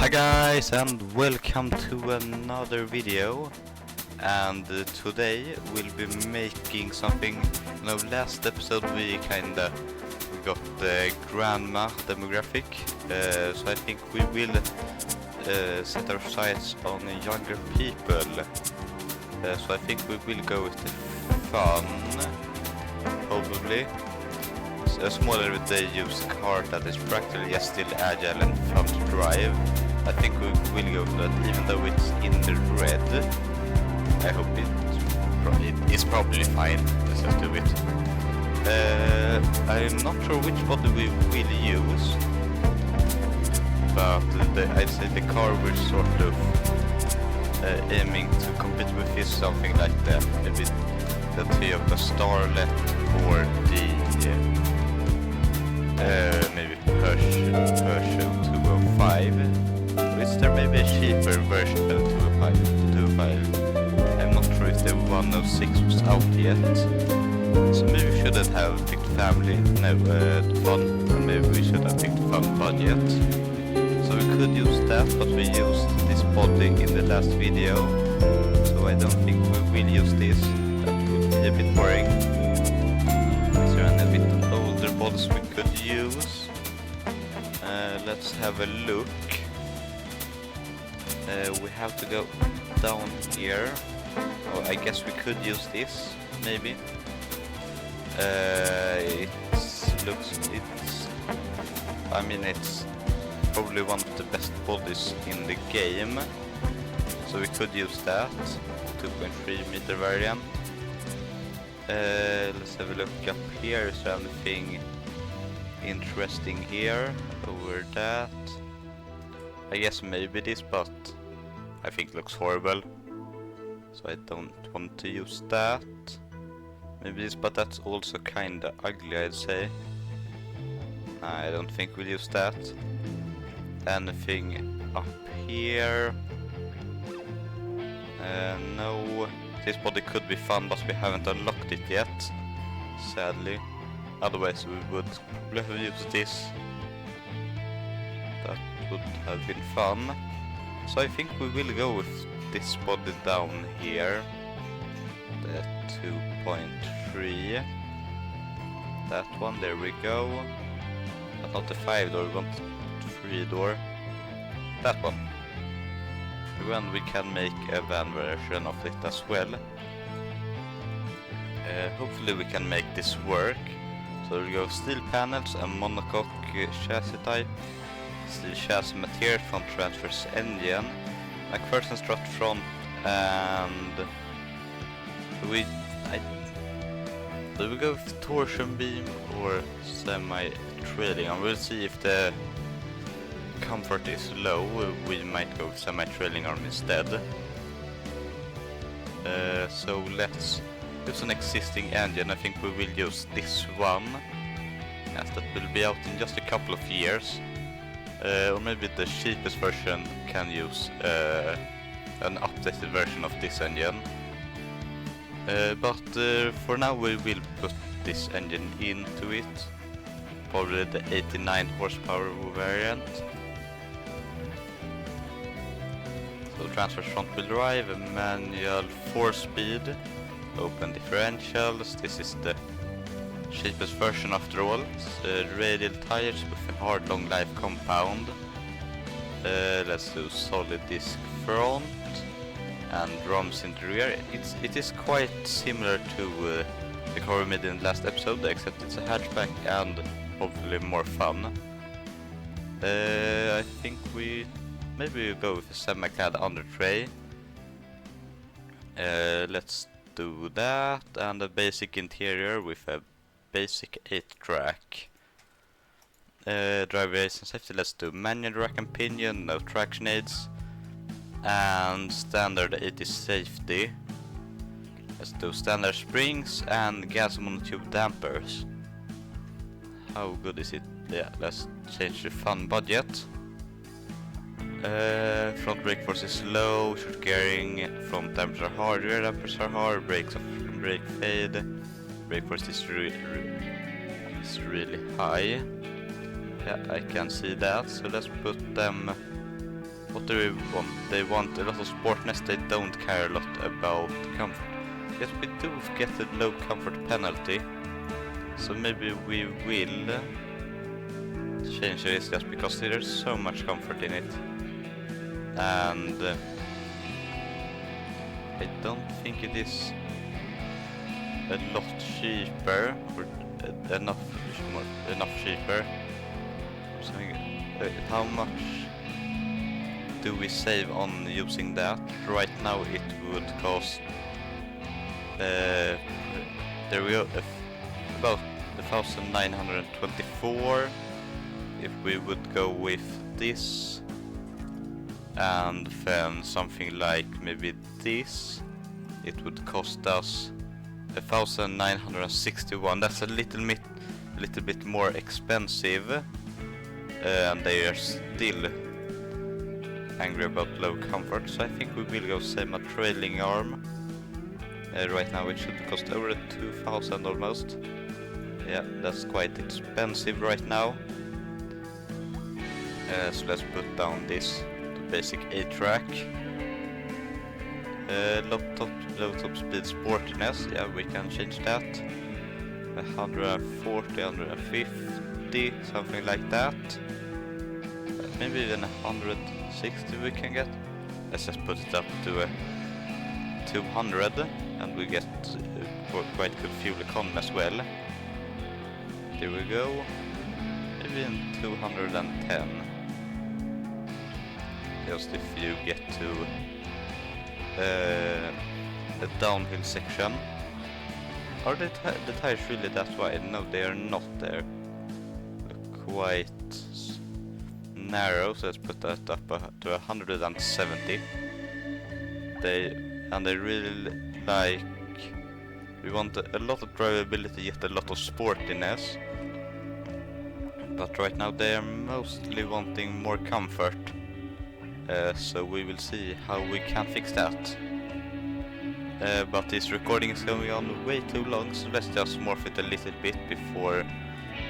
Hi guys, and welcome to another video. And today we'll be making something. Last episode we got the grandma demographic, so I think we will set our sights on younger people. So I think we will go with the fun, probably. A smaller they use car that is practically just still agile and fun to drive. I think we will go for that, even though it's in the red. I hope it is probably fine. Let's just do it. I'm not sure which body we will use, but I'd say the car we're sort of aiming to compete with is something like that. Maybe the Toyota Starlet or the maybe Peugeot 205. Is there maybe a cheaper version of the 205? I'm not sure if the 106 was out yet. So maybe we shouldn't have picked family, fun, and maybe we should have picked fun budget. So we could use that, but we used this body in the last video. So I don't think we will use this. That would be a bit boring. Is there any bit older bodies we could use? Let's have a look. We have to go down here. Oh, I guess we could use this, maybe. It's probably one of the best bodies in the game. So we could use that. 2.3 meter variant. Let's have a look up here. Is there anything interesting here? Over that. I guess maybe this, but I think it looks horrible, so I don't want to use that. Maybe this, but that's also kinda ugly, I'd say. I don't think we'll use that. Anything up here? No. This body could be fun, but we haven't unlocked it yet, sadly. Otherwise we would probably have used this. That would have been fun. So I think we will go with this body down here. The 2.3. That one, there we go. But not the 5-door, we want 3-door. That one. When we can make a van version of it as well. Hopefully we can make this work. So we'll go steel panels and monocoque chassis type. Steel chassis material, front transverse engine, McPherson strut front, and do we go with torsion beam or semi-trailing? And we'll see if the comfort is low. We might go with semi-trailing arm instead. So let's use an existing engine. I think we will use this one, as that will be out in just a couple of years. Or maybe the cheapest version can use an updated version of this engine. But for now we will put this engine into it. Probably the 89 horsepower variant. So transverse front wheel drive, a manual 4-speed, open differentials. This is the cheapest version after all. Radial tires with a hard long life compound. Let's do solid disc front and drums in the rear. It is quite similar to the car we made in the last episode, except it's a hatchback and hopefully more fun. I think maybe we go with a semi-clad under tray. Let's do that, and a basic interior with a basic 8-track. Driver race and safety, let's do manual rack and pinion, no traction aids, and standard 80 safety. Let's do standard springs and gas monotube dampers. How good is it? Yeah, let's change the fun budget. Front brake force is low, short gearing, front dampers are hard, rear dampers are hard, brakes brake fade, brake force is really high. Yeah, I can see that, so let's put them what do they want? They want a lot of sportness, they don't care a lot about comfort. Yes, we do get a low comfort penalty, so maybe we will change this just because there's so much comfort in it. And I don't think it is a lot cheaper, or enough cheaper. So, how much do we save on using that? Right now it would cost there we go, about 1,924 if we would go with this, and then something like maybe this, it would cost us 1,961. That's a little bit more expensive, and they are still angry about low comfort, so I think we will go same a trailing arm. Right now it should cost over 2,000 almost. Yeah, that's quite expensive right now. So let's put down this to basic A-track. Low top speed sportiness, yeah, we can change that. 140, 150, something like that. Maybe even 160 we can get. Let's just put it up to 200, and we get quite good fuel economy as well. There we go. Maybe in 210. Just if you get to the downhill section. Are the tires really that wide? No, they are not. They're quite narrow, so let's put that up to 170. They really like, we want a lot of drivability yet a lot of sportiness, but right now they are mostly wanting more comfort, so we will see how we can fix that. But this recording is going on way too long, so let's just morph it a little bit before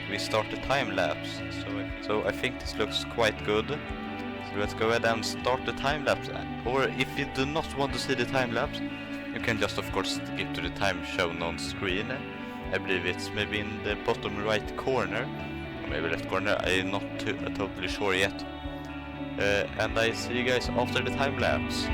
we start the time lapse. So I think this looks quite good. So let's go ahead and start the time lapse. Or if you do not want to see the time lapse, you can just of course skip to the time shown on screen. I believe it's maybe in the bottom right corner, or maybe left corner. I'm not totally sure yet. And I see you guys after the time lapse.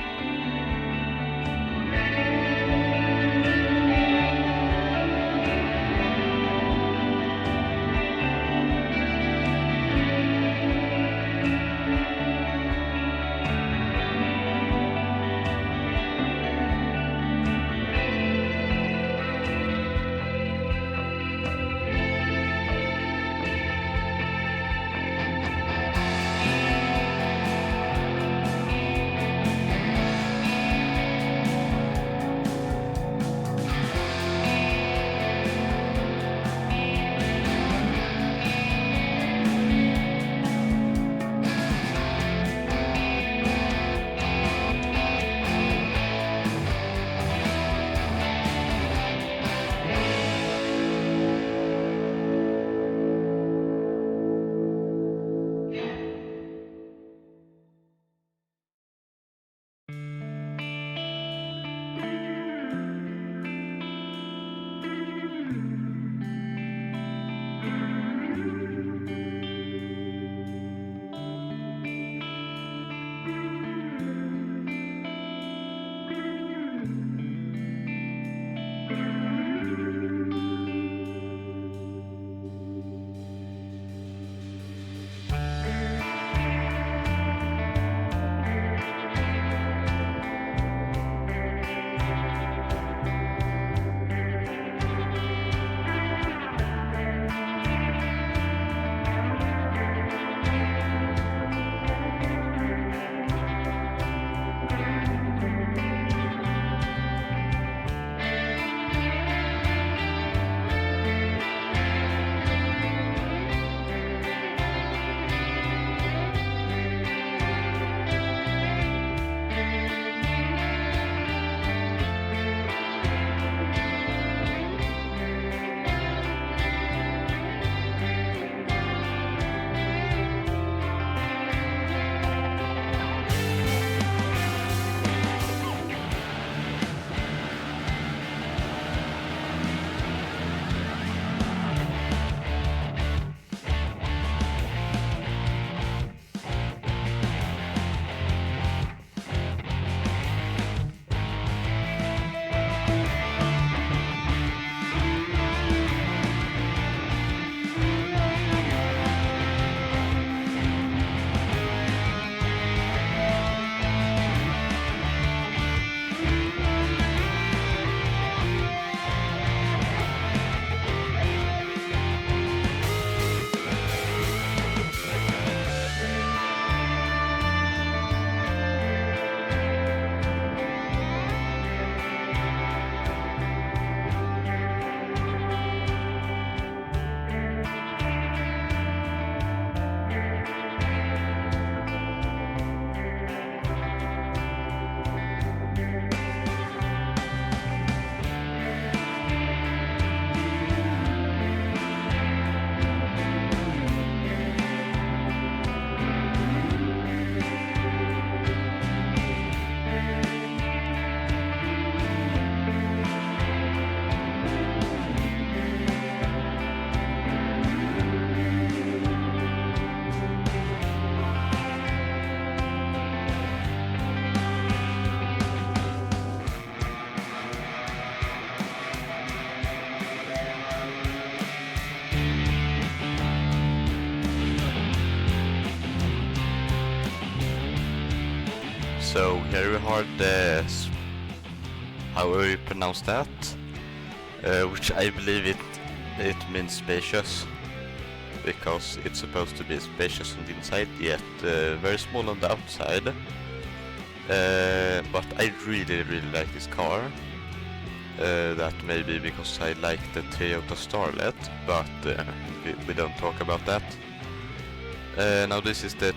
So here we have the, however you pronounce that, which I believe it means spacious, because it's supposed to be spacious on the inside, yet very small on the outside. But I really like this car. That may be because I like the Toyota Starlet, but we don't talk about that. Now this is the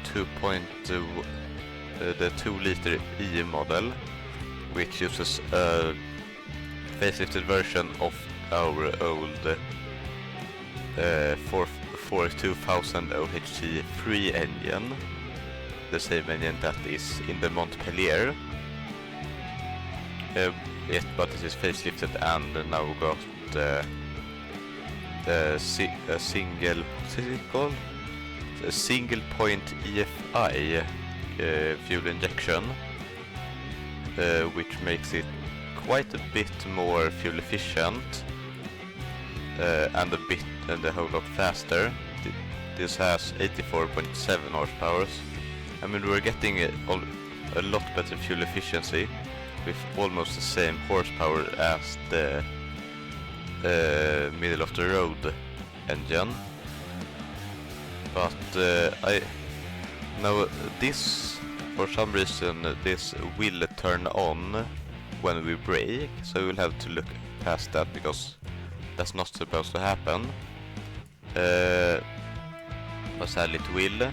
2-liter E model, which uses a facelifted version of our old 2000 OHT 3 engine, the same engine that is in the Montpellier. But this is facelifted and now got a single point EFI fuel injection, which makes it quite a bit more fuel efficient and a whole lot faster. This has 84.7 horsepower. I mean, we're getting a lot better fuel efficiency with almost the same horsepower as the middle of the road engine. But now this, for some reason, this will turn on when we brake, so we'll have to look past that because that's not supposed to happen. But sadly it will.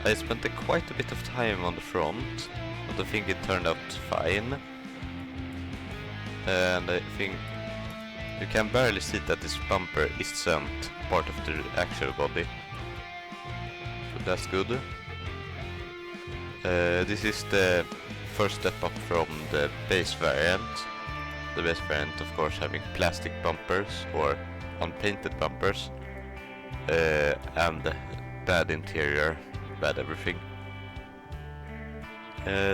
I spent quite a bit of time on the front, but I think it turned out fine. And I think you can barely see that this bumper isn't part of the actual body, so that's good. This is the first step up from the base variant. The base variant, of course, having plastic bumpers or unpainted bumpers, and bad interior, bad everything.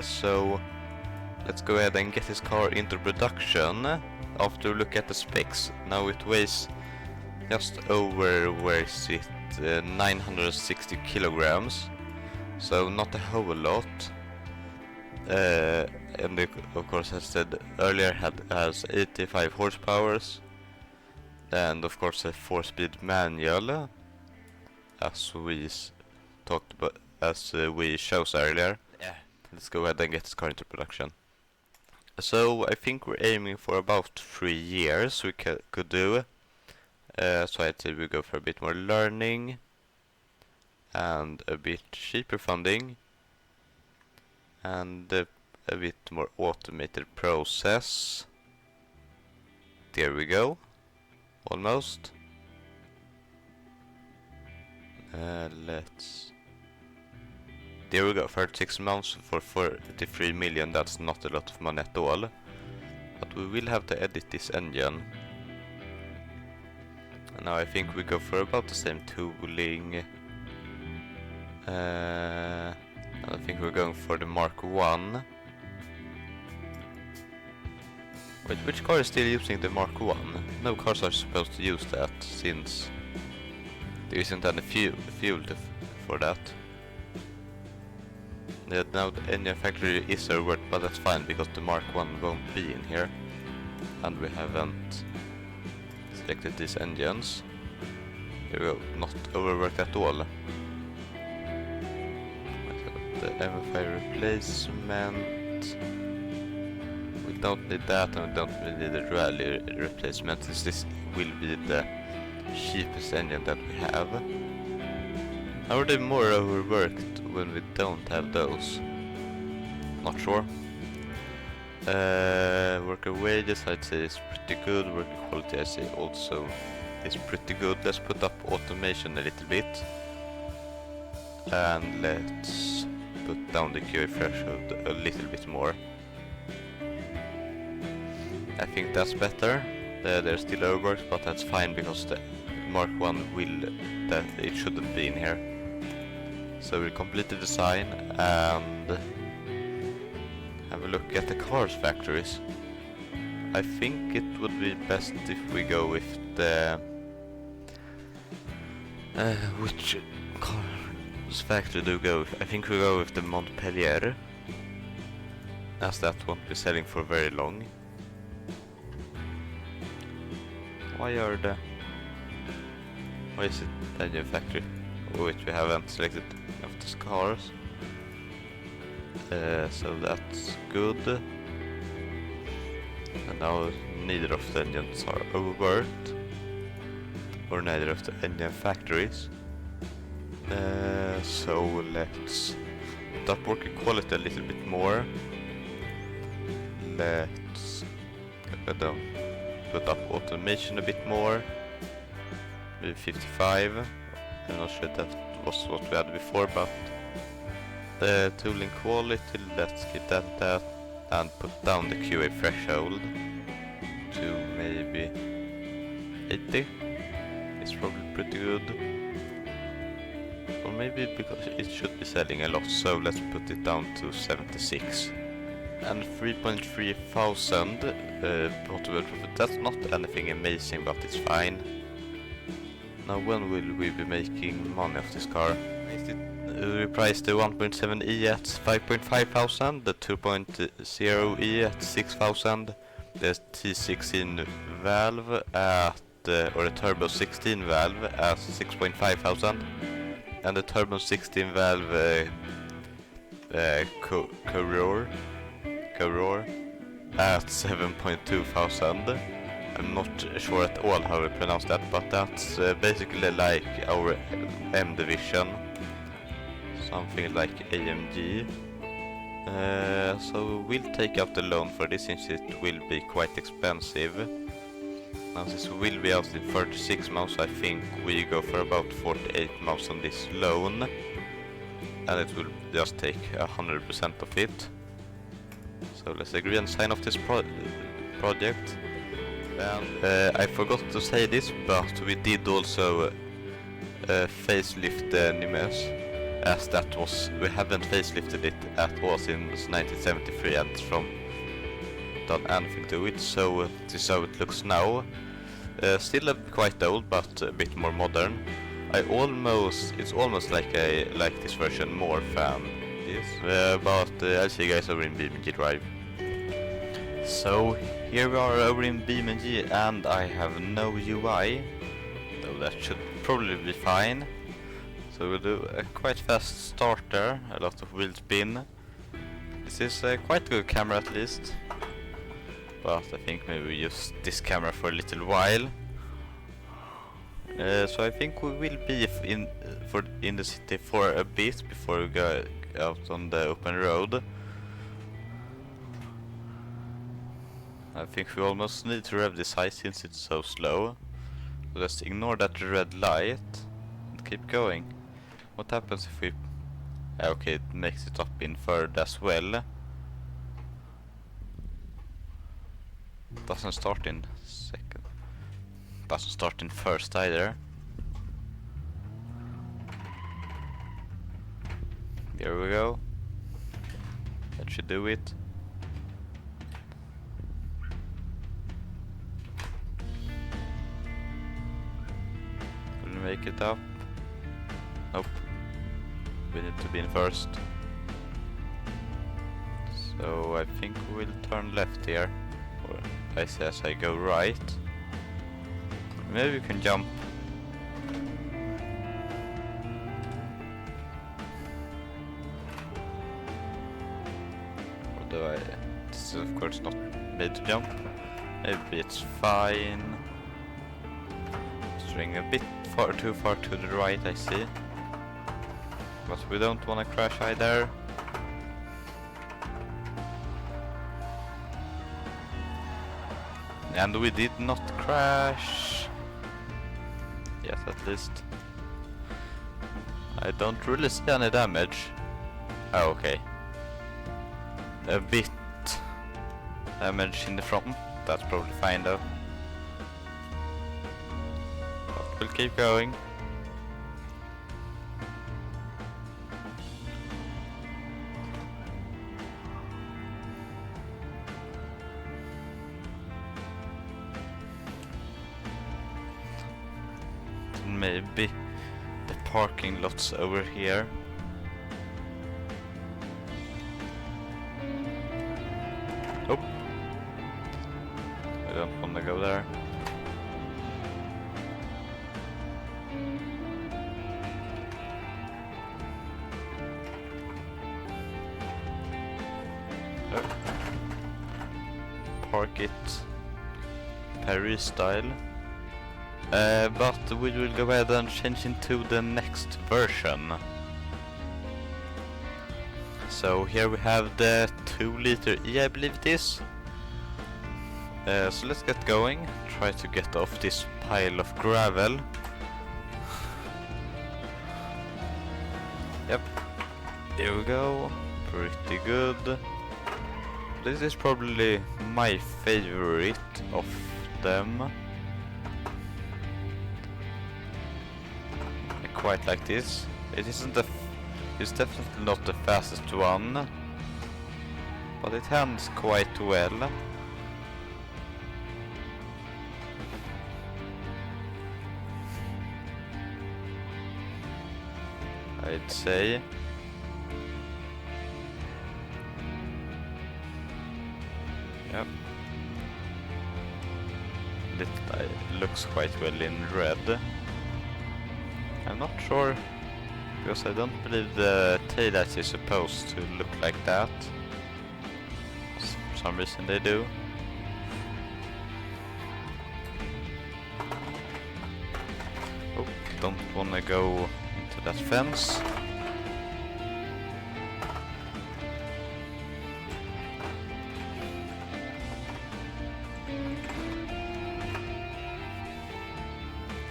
So let's go ahead and get this car into production after we look at the specs. Now it weighs just over, where is it, 960 kilograms, so not a whole lot. And it, of course, as said earlier, has 85 horsepower, and of course a 4-speed manual, as we talked about, as we showed earlier. Yeah. Let's go ahead and get this car into production. So I think we're aiming for about 3 years we could do. So I'd say we go for a bit more learning and a bit cheaper funding and a bit more automated process. There we go, almost. There we go, 36 months for 43 million, that's not a lot of money at all. But we will have to edit this engine. And now I think we go for about the same tooling. I think we're going for the Mark 1. Wait, which car is still using the Mark 1? No cars are supposed to use that, since there isn't any fuel for that. Yeah, now the engine factory is overworked, but that's fine because the Mark 1 won't be in here. And we haven't selected these engines. Here we go, not overworked at all. The MFI replacement. We don't need that, and we don't need the rally replacement, since this will be the cheapest engine that we have. How are they more overworked when we don't have those? Not sure. Worker wages, I'd say, is pretty good. Worker quality, I say, also is pretty good. Let's put up automation a little bit. And let's put down the QA threshold a little bit more. I think that's better. They're still overworked, but that's fine because the Mark 1 that it shouldn't be in here. So we'll complete the design and have a look at the car's factories. I think it would be best if we go with the which car's factory do we go with? I think we go with the Montpellier, as that won't be selling for very long. Why is it engine factory, which we haven't selected of the cars? So that's good. And now neither of the engines are overworked, or neither of the engine factories. So let's put up working quality a little bit more. Let's put up automation a bit more. Maybe 55. I'm not sure that was what we had before, but tooling quality, let's keep that and put down the QA threshold to maybe 80. It's probably pretty good. Or maybe because it should be selling a lot, so let's put it down to 76. And 3.3 thousand possible profit. That's not anything amazing, but it's fine. Now when will we be making money off this car? We priced the 1.7e at 5.5 thousand, the 2.0e at 6,000, the T16 valve at or the turbo 16 valve at 6.5 thousand, and the turbo 16 valve Coror at 7.2 thousand. I'm not sure at all how we pronounce that, but that's basically like our M division, something like AMG. So we'll take out the loan for this since it will be quite expensive. Now this will be out in 36 months, I think we go for about 48 months on this loan, and it will just take 100% of it. So let's agree and sign off this project. And I forgot to say this, but we did also facelift the Nimes, as that was, we haven't facelifted it at all since 1973 and from done anything to it, so this is how it looks now. Still quite old, but a bit more modern. It's almost like I like this version more than this, but I'll see you guys over in BeamNG Drive. So here we are over in BeamNG, and I have no UI, though that should probably be fine. So we'll do a quite fast starter, a lot of wheel spin. This is a quite good camera at least, but I think maybe we use this camera for a little while. So I think we will be in the city for a bit before we go out on the open road. I think we almost need to rev this high since it's so slow. So let's ignore that red light and keep going. What happens if we... okay, it makes it up in third as well. Doesn't start in second. Doesn't start in first either. Here we go. That should do it. Will we make it up? Nope. We need to be in first. So I think we'll turn left here. Or I say as I go right. Maybe we can jump. Although this is of course not made to jump. Maybe it's fine. String a bit too far to the right, I see. But we don't want to crash either. And we did not crash. Yes, at least. I don't really see any damage. Oh, okay. A bit damage in the front. That's probably fine though. But we'll keep going. Maybe the parking lots over here. Oh, I don't want to go there. Oh. Park it Paris style. But we will go ahead and change into the next version. So here we have the 2-liter E, I believe it is. So let's get going. Try to get off this pile of gravel. Yep. Here we go. Pretty good. This is probably my favorite of them. I quite like this. It isn't the it's definitely not the fastest one, but it handles quite well. I'd say. Yep. It looks quite well in red. I'm not sure, because I don't believe the taillights is supposed to look like that. For some reason they do. Oh, don't wanna go into that fence.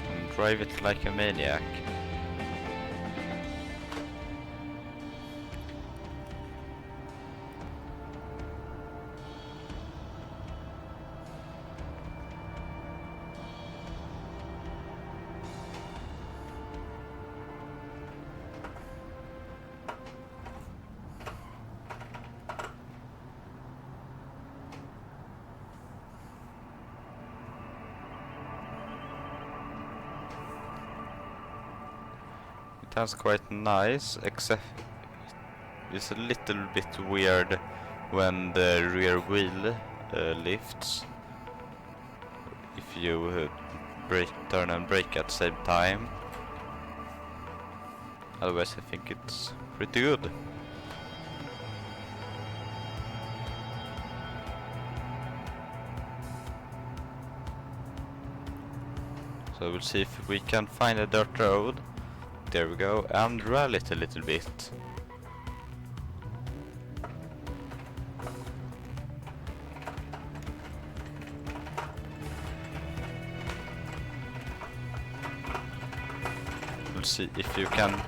And drive it like a maniac. That's quite nice, except it's a little bit weird when the rear wheel lifts. If you turn and brake at the same time. Otherwise I think it's pretty good. So we'll see if we can find a dirt road. There we go, and rally it a little bit. We'll see if you can.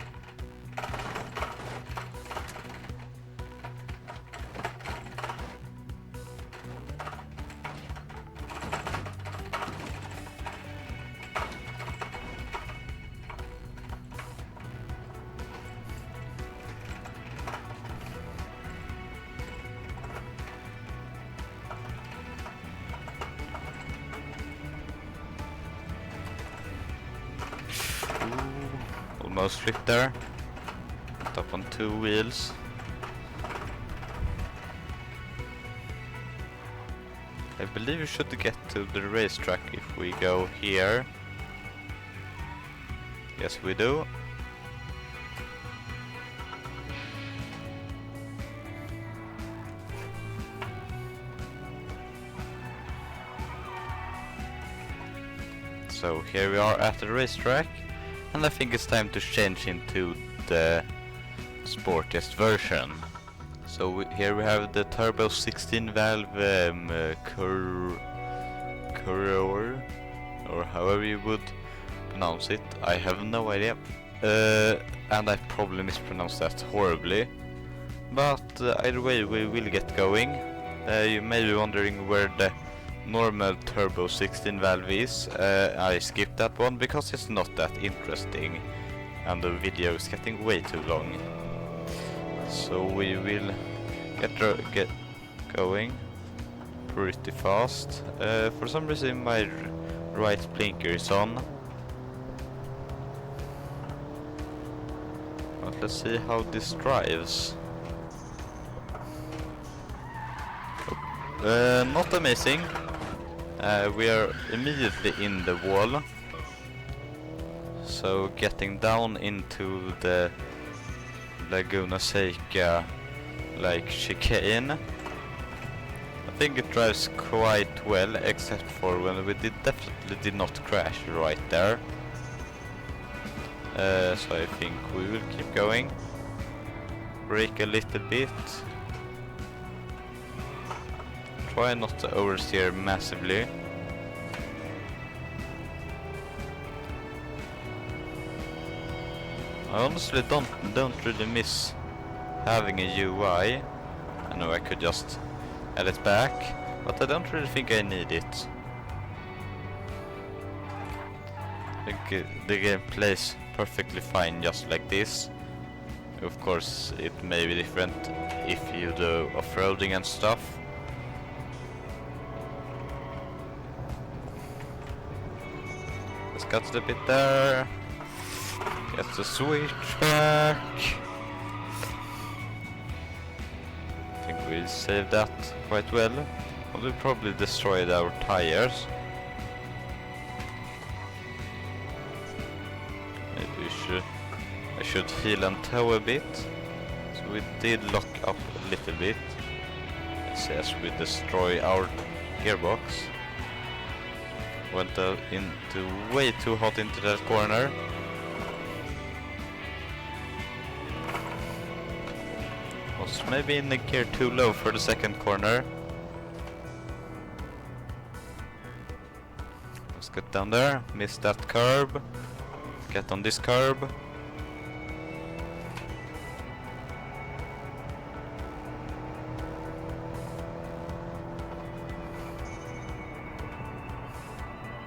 Almost flipped there. Up on 2 wheels. I believe we should get to the racetrack if we go here. Yes, we do. So here we are at the racetrack. And I think it's time to change into the sportiest version. So here we have the turbo 16 valve Coureur, or however you would pronounce it. I have no idea. And I probably mispronounced that horribly. But either way we will get going. You may be wondering where the normal turbo 16 valve is. I skipped that one because it's not that interesting and the video is getting way too long. So we will get going pretty fast. For some reason my right blinker is on. But let's see how this drives. Not amazing. We are immediately in the wall. So getting down into the Laguna Seca like chicane, I think it drives quite well, except for when we definitely did not crash right there. So I think we will keep going. Brake a little bit. Try not to oversteer massively. I honestly don't really miss having a UI. I know I could just add it back, but I don't really think I need it. I think the game plays perfectly fine just like this. Of course, it may be different if you do off-roading and stuff. Let's cut it a bit there. Get the switch back. I think we saved that quite well. We probably destroyed our tires. Maybe I should heal and tow a bit. So we did lock up a little bit. It says we destroy our gearbox. Went into way too hot into that corner. Was maybe in the gear too low for the second corner. Let's get down there. Miss that curb. Get on this curb.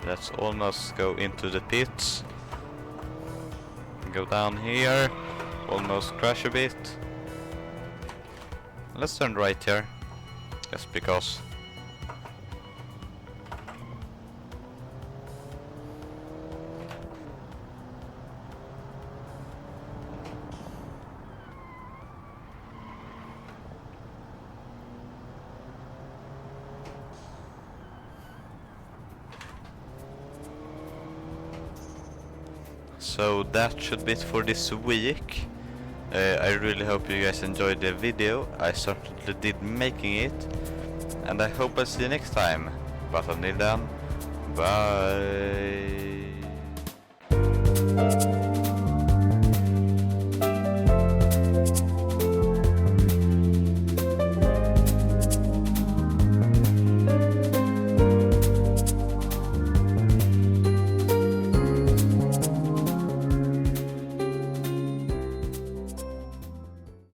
Let's almost go into the pits. Go down here. Almost crash a bit. Let's turn right here. Just because. So that should be it for this week. I really hope you guys enjoyed the video. I certainly did making it. And I hope I see you next time. But until then, bye.